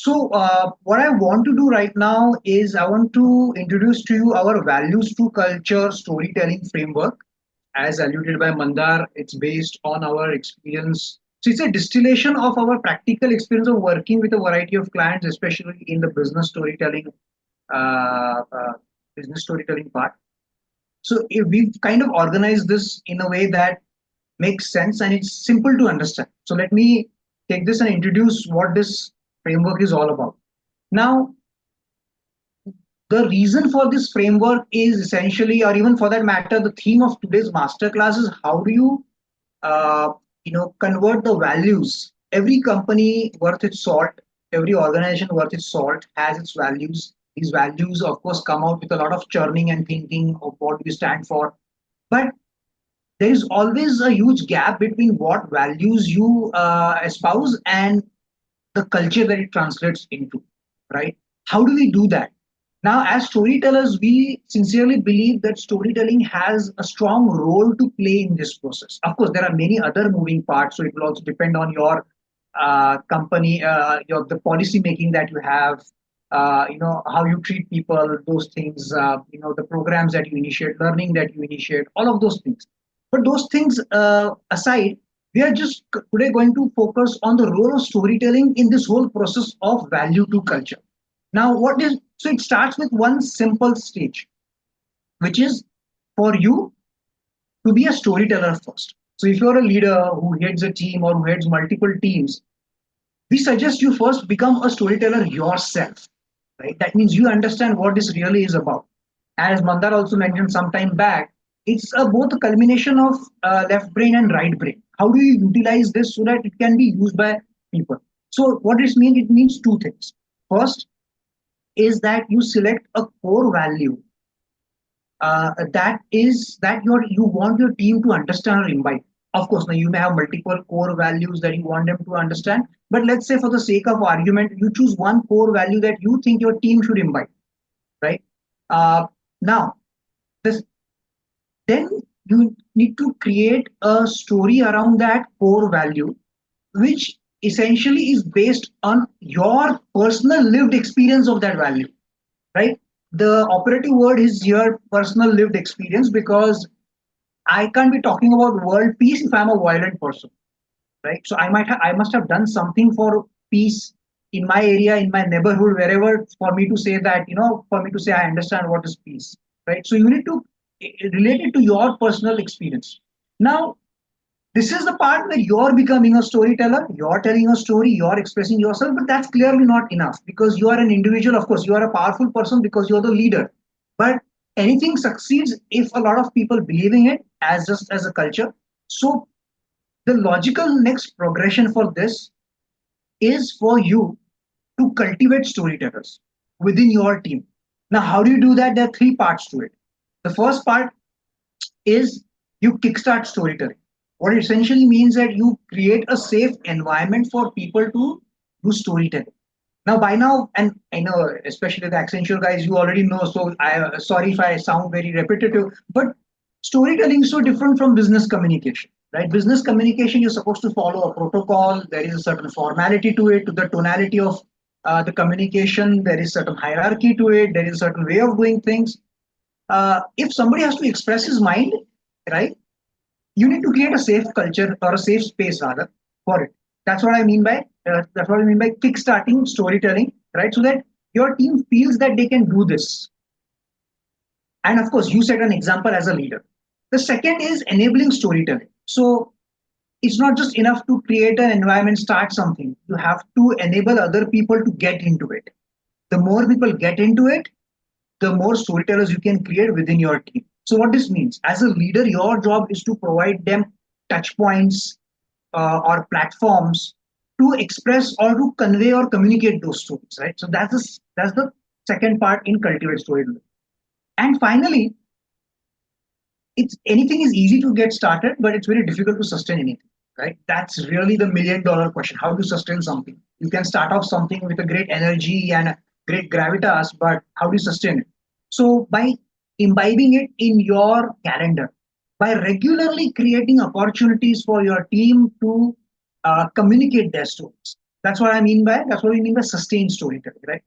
What I want to do right now is I want to introduce to you our values to culture storytelling framework. As alluded by Mandar, it's based on our experience. So it's a distillation of our practical experience of working with a variety of clients, especially in the uh, uh, business storytelling part. So if we've kind of organized this in a way that makes sense and it's simple to understand. So let me take this and introduce what this framework is all about. Now, the reason for this framework is essentially, or even for that matter, the theme of today's masterclass is how do you, uh, convert the values. Every company worth its salt, every organization worth its salt has its values. These values, of course, come out with a lot of churning and thinking of what you stand for. But there is always a huge gap between what values you espouse and the culture that it translates into, right? How do we do that? Now, as storytellers, we sincerely believe that storytelling has a strong role to play in this process. Of course, there are many other moving parts, so it will also depend on your company, your the policy making that you have, how you treat people, those things, the programs that you initiate, learning that you initiate, all of those things. But those things aside, we are just today going to focus on the role of storytelling in this whole process of value to culture. Now, what is so it starts with one simple stage, which is for you to be a storyteller first. So, if you're a leader who heads a team or who heads multiple teams, we suggest you first become a storyteller yourself. Right? That means you understand what this really is about. As Mandar also mentioned some time back, it's both a culmination of left brain and right brain. How do you utilize this so that it can be used by people? So, what this means? It means two things. First is that you select a core value that you want your team to understand or imbibe. Of course, now you may have multiple core values that you want them to understand, but let's say for the sake of argument, you choose one core value that you think your team should imbibe, right? Now, this then you need to create a story around that core value, which essentially is based on your personal lived experience of that value, right? The operative word is your personal lived experience because I can't be talking about world peace if I'm a violent person, right? So I must have done something for peace in my area, in my neighborhood, wherever, for me to say that, for me to say I understand what is peace, right? So you need to relate it to your personal experience. Now, this is the part where you're becoming a storyteller, you're telling a story, you're expressing yourself, but that's clearly not enough because you are an individual. Of course, you are a powerful person because you're the leader. But anything succeeds if a lot of people believing it as just as a culture. So the logical next progression for this is for you to cultivate storytellers within your team. Now, how do you do that? There are three parts to it. The first part is you kickstart storytelling. What it essentially means that you create a safe environment for people to do storytelling. Now, by now, and I know, especially the Accenture guys, you already know. So, I sorry if I sound very repetitive, but storytelling is so different from business communication, right? Business communication, you're supposed to follow a protocol. There is a certain formality to it, to the tonality of the communication. There is certain hierarchy to it. There is a certain way of doing things. If somebody has to express his mind, right, you need to create a safe culture or a safe space rather for it. That's what I mean by kickstarting storytelling, right? So that your team feels that they can do this. And of course, you set an example as a leader. The second is enabling storytelling. So it's not just enough to create an environment, start something. You have to enable other people to get into it. The more people get into it, the more storytellers you can create within your team. So what this means, as a leader, your job is to provide them touch points or platforms to express or to convey or communicate those stories, right? So that's the second part in cultivate storytelling. And finally, it's anything is easy to get started, but it's very difficult to sustain anything, right? That's really the $1 million question. How to sustain something? You can start off something with a great energy and a great gravitas, but how do you sustain it? So by imbibing it in your calendar, by regularly creating opportunities for your team to communicate their stories, That's what we mean by sustained storytelling, right?